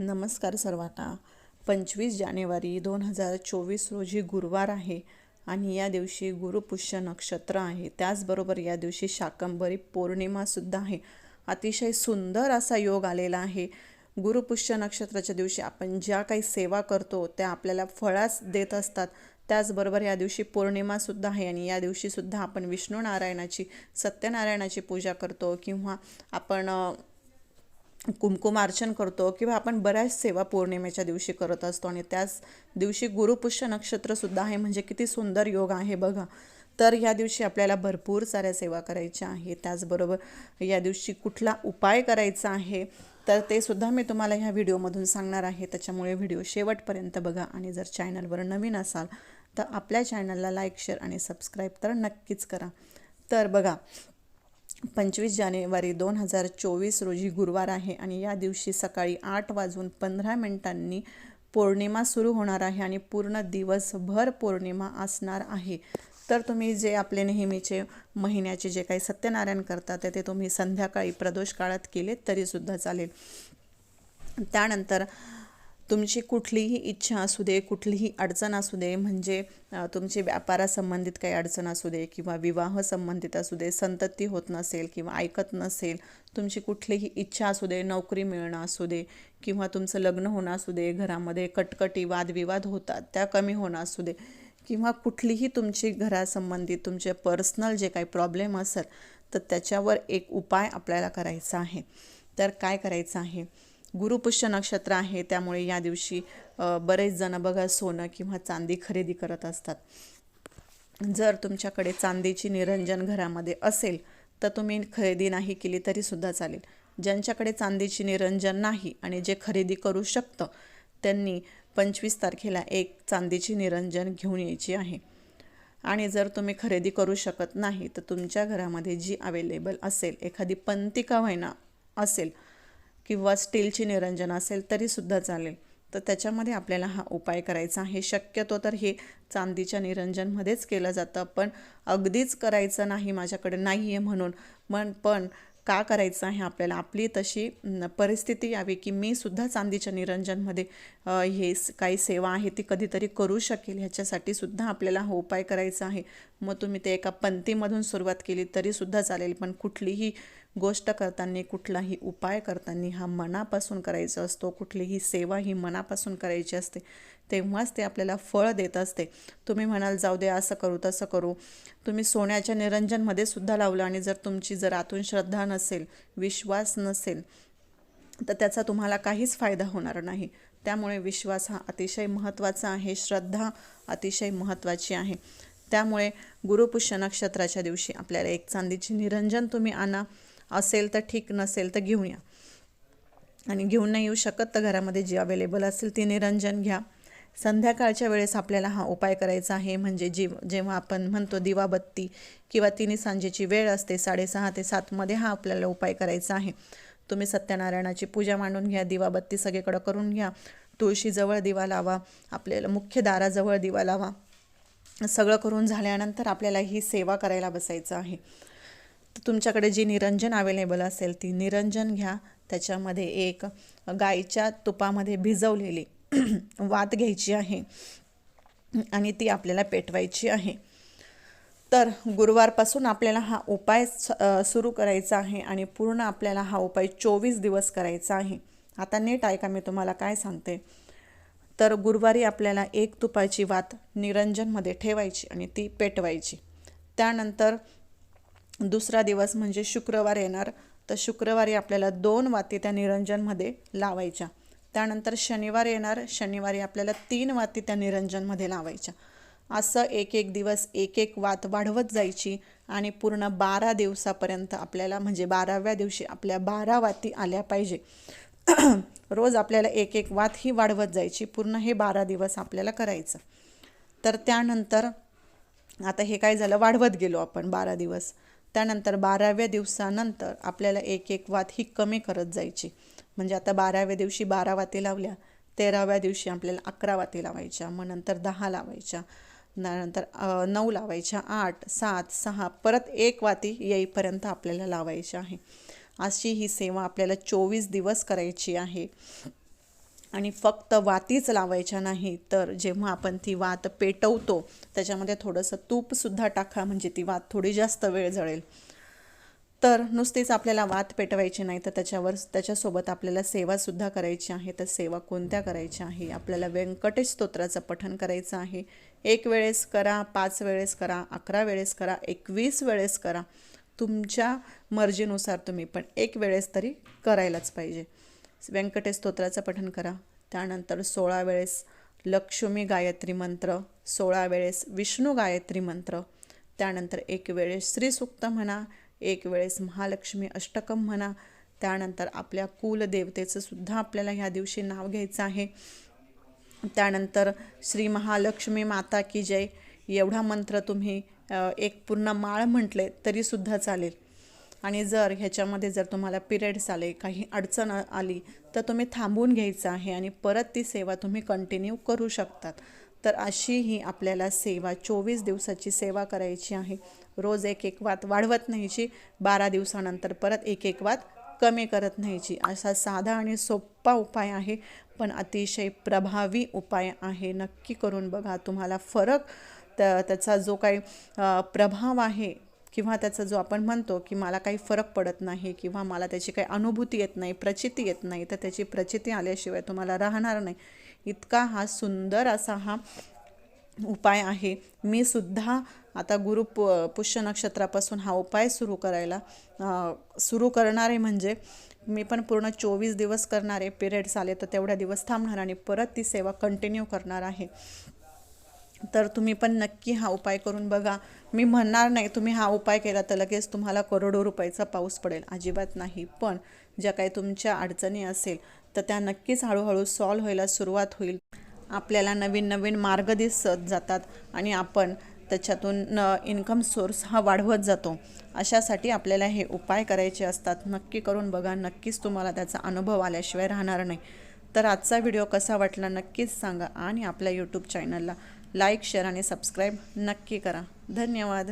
नमस्कार सर्वांना. 25 जानेवारी 2024 रोजी गुरुवार आहे आणि या दिवशी गुरुपुष्य नक्षत्र आहे. त्याचबरोबर या दिवशी शाकंभरी पौर्णिमासुद्धा आहे. अतिशय सुंदर असा योग आलेला आहे. गुरुपुष्य नक्षत्राच्या दिवशी आपण ज्या काही सेवा करतो त्या आपल्याला फळास देत असतात. त्याचबरोबर या दिवशी पौर्णिमासुद्धा आहे आणि या दिवशीसुद्धा आपण विष्णू नारायणाची सत्यनारायणाची पूजा करतो किंवा आपण कुंकुमार्चन करतो किंवा आपण बऱ्याच सेवा पौर्णिमेच्या दिवशी करत असतो आणि त्याच दिवशी गुरुपुष्य नक्षत्रसुद्धा आहे. म्हणजे किती सुंदर योग आहे बघा. तर या दिवशी आपल्याला भरपूर साऱ्या सेवा करायच्या आहे. त्याचबरोबर या दिवशी कुठला उपाय करायचा आहे तर ते सुद्धा मी तुम्हाला ह्या व्हिडिओमधून सांगणार आहे. त्याच्यामुळे व्हिडिओ शेवटपर्यंत बघा आणि जर चॅनलवर नवीन असाल तर आपल्या चॅनलला लाईक, शेअर आणि सबस्क्राईब तर नक्कीच करा. तर बघा, 25 जानेवारी 2024 रोजी गुरुवार आहे आणि या दिवशी सकाळी 8:15 पौर्णिमा सुरू होणार आहे आणि पूर्ण दिवसभर पौर्णिमा असणार आहे. तर तुम्ही जे आपले नेहमीचे महिन्याचे जे काही सत्यनारायण करतात ते तुम्ही संध्याकाळी प्रदोष काळात केले तरीसुद्धा चालेल. त्यानंतर तुमची कुठलीही इच्छा असू दे, कुठलीही अडचण असू दे, म्हणजे तुमची व्यापारासंबंधित काही अडचण असू दे किंवा विवाह संबंधित असू दे, संतती होत नसेल किंवा ऐकत नसेल, तुमची कुठलीही इच्छा असू दे, नोकरी मिळणं असू दे किंवा तुमचं लग्न होणं असू दे, घरामध्ये कटकटी वादविवाद होतात त्या कमी होणं असू दे किंवा कुठलीही तुमची घरासंबंधित तुमचे पर्सनल जे काही प्रॉब्लेम असेल तर त्याच्यावर एक उपाय आपल्याला करायचा आहे. तर काय करायचं आहे? गुरुपुष्य नक्षत्र आहे त्यामुळे या दिवशी बरेच जण बघा सोनं किंवा चांदी खरेदी करत असतात. जर तुमच्याकडे चांदीची निरंजन घरामध्ये असेल तर तुम्ही खरेदी नाही केली तरीसुद्धा चालेल. ज्यांच्याकडे चांदीची निरंजन नाही आणि जे खरेदी करू शकतं त्यांनी 25 तारखेला एक चांदीची निरंजन घेऊन यायची आहे. आणि जर तुम्ही खरेदी करू शकत नाही तर तुमच्या घरामध्ये जी अवेलेबल असेल, एखादी पंतिका व्हायना असेल किंवा स्टीलची निरंजन असेल तरीसुद्धा चालेल. तर त्याच्यामध्ये आपल्याला हा उपाय करायचा आहे. शक्यतो तर हे चांदीच्या निरंजनमध्येच केलं जातं, पण अगदीच करायचं नाही माझ्याकडे नाही आहे म्हणून पण का करायचं आहे आपल्याला? आपली तशी परिस्थिती यावी की मी सुद्धा चांदीच्या निरंजनमध्ये हे काही सेवा आहे ती कधीतरी करू शकेल, ह्याच्यासाठी सुद्धा आपल्याला हा उपाय करायचा आहे. मग तुम्ही ते एका पंक्तीमधून सुरुवात केली तरीसुद्धा चालेल, पण कुठलीही गोष्ट करताना, कुठलाही उपाय करताना हा मनापासून करायचा असतो. कुठलीही सेवा ही मनापासून करायची असते, तेव्हाच ते आपल्याला फळ देत असते. तुम्ही म्हणाल जाऊ दे असं करू तसं करू, तुम्ही सोन्याच्या निरंजनमध्ये सुद्धा लावलं आणि जर तुमची आतून श्रद्धा नसेल, विश्वास नसेल तर त्याचा तुम्हाला काहीच फायदा होणार नाही. त्यामुळे विश्वास हा अतिशय महत्त्वाचा आहे, श्रद्धा अतिशय महत्त्वाची आहे. त्यामुळे गुरुपुष्य नक्षत्राच्या दिवशी आपल्याला एक चांदीची निरंजन तुम्ही आणा, असेल तर ठीक, नसेल तर घेऊन या आणि घेऊन नाही येऊ शकत तर घरामध्ये जी अवेलेबल असेल ती निरंजन घ्या. संध्याकाळच्या वेळेस आपल्याला हा उपाय करायचा आहे. म्हणजे जेव्हा आपण म्हणतो दिवाबत्ती किंवा तिन्ही सांजेची वेळ असते 6:30 ते 7 मध्ये हा आपल्याला उपाय करायचा आहे. तुम्ही सत्यनारायणाची पूजा मांडून घ्या, दिवाबत्ती सगळीकडे करून घ्या, तुळशीजवळ दिवा लावा, आपल्याला मुख्य दाराजवळ दिवा लावा. सगळं करून झाल्यानंतर आपल्याला ही सेवा करायला बसायचं आहे. तर तुमच्याकडे जी निरंजन अवेलेबल असेल ती निरंजन घ्या. त्याच्यामध्ये एक गाईच्या तुपामध्ये भिजवलेली वात घ्यायची आहे आणि ती आपल्याला पेटवायची आहे. तर गुरुवारपासून आपल्याला हा उपाय सुरू करायचा आहे आणि पूर्ण आपल्याला हा उपाय 24 दिवस करायचा आहे. आता नीट ऐका मी तुम्हाला काय सांगते. तर गुरुवारी आपल्याला एक तुपाची वात निरंजनमध्ये ठेवायची आणि ती पेटवायची. त्यानंतर दुसरा दिवस म्हणजे शुक्रवार येणार, तर शुक्रवारी आपल्याला 2 वाती त्या निरंजनमध्ये लावायच्या. त्यानंतर शनिवार येणार, शनिवारी आपल्याला 3 वाती त्या निरंजनमध्ये लावायच्या. असं एक दिवस एक वात वाढवत जायची आणि पूर्ण 12 दिवसापर्यंत आपल्याला, म्हणजे 12व्या दिवशी आपल्या 12 वाती आल्या पाहिजे. रोज आपल्याला एक वात ही वाढवत जायची. पूर्ण हे 12 दिवस आपल्याला करायचं. तर त्यानंतर आता हे काय झालं, वाढवत गेलो आपण 12 दिवस. त्यानंतर 12व्या दिवसानंतर आपल्याला एक वात ही कमी करत जायची. म्हणजे आता 12व्या दिवशी 12 वाती लावल्या, 13व्या दिवशी आपल्याला 11 वाती लावायच्या, मग नंतर 10 लावायच्या, नंतर 9 लावायच्या, 8, 7, 6, परत 1 वाती येईपर्यंत आपल्याला लावायची आहे. अशी ही सेवा आपल्याला 24 दिवस करायची आहे. आणि फक्त वातीच लावायच्या नाही, तर जेव्हा आपण ती वात पेटवतो त्याच्यामध्ये थोडंसं तूपसुद्धा टाका, म्हणजे ती वात थोडी जास्त वेळ जळेल. तर नुसतीच आपल्याला वात पेटवायची नाही, तर त्याच्यासोबत आपल्याला सेवासुद्धा करायची आहे. तर सेवा कोणत्या करायच्या आहे? आपल्याला व्यंकटेश स्तोत्राचं पठण करायचं आहे. 1 वेळेस करा, 5 वेळेस करा, 11 वेळेस करा, 21 वेळेस करा, तुमच्या मर्जीनुसार तुम्ही, पण 1 वेळेस तरी करायलाच पाहिजे. व्यंकटेश स्तोत्राचं पठण करा. त्यानंतर 16 वेळेस लक्ष्मी गायत्री मंत्र, 16 वेळेस विष्णू गायत्री मंत्र, त्यानंतर 1 वेळेस श्रीसूक्त म्हणा, 1 वेळेस महालक्ष्मी अष्टकम म्हणा. त्यानंतर आपल्या कुलदेवतेचं सुद्धा आपल्याला ह्या दिवशी नाव घ्यायचं आहे. त्यानंतर श्री महालक्ष्मी माता की जय एवढा मंत्र तुम्ही एक पूर्ण माळ म्हटले तरीसुद्धा चालेल. आणि जर ह्याच्यामध्ये जर तुम्हाला पिरियड्स आले, काही अडचण आली, तर तुम्ही थांबून घ्यायचं आहे आणि परत ती सेवा तुम्ही कंटिन्यू करू शकतात. तर अशी ही आपल्याला सेवा 24 दिवसाची सेवा करायची आहे. रोज 1 वात वाढवत न्यायची, 12 दिवसानंतर परत 1 वात कमी करत न्यायची. असा साधा आणि सोपा उपाय आहे, पण अतिशय प्रभावी उपाय आहे. नक्की करून बघा, तुम्हाला फरक त्याचा जो काही प्रभाव आहे, किंवा त्याचा जो आपण म्हणतो की मला काही फरक पडत नाही, किंवा मला त्याची काही अनुभूती येत नाही, प्रचिती येत नाही, तर त्याची प्रचिती आल्याशिवाय तुम्हाला राहणार नाही. इतका हा सुंदर असा हा उपाय आहे. मी सुद्धा आता पुष्य नक्षत्रापासून हा उपाय सुरू करणार आहे. म्हणजे मी पण पूर्ण 24 दिवस करणार आहे. पिरियड्स आले तर तेवढ्या दिवस थांबणार आणि परत ती सेवा कंटिन्यू करणार आहे. तर तुम्ही पण नक्की हा उपाय करून बघा. मी म्हणणार नाही तुम्ही हा उपाय केला तर लगेच तुम्हाला करोडो रुपयाचा पाऊस पडेल, अजिबात नाही. पण ज्या काही तुमच्या अडचणी असेल तर त्या नक्कीच हळूहळू सॉल्व्ह व्हायला सुरुवात होईल. आपल्याला नवीन नवीन मार्ग दिसत जातात आणि आपण त्याच्यातून इन्कम सोर्स हा वाढवत जातो. अशासाठी आपल्याला हे उपाय करायचे असतात. नक्की करून बघा, नक्कीच तुम्हाला त्याचा अनुभव आल्याशिवाय राहणार नाही. तर आजचा व्हिडिओ कसा वाटला नक्कीच सांगा आणि आपल्या यूट्यूब चॅनलला लाईक, शेअर आणि सबस्क्राईब नक्की करा. धन्यवाद.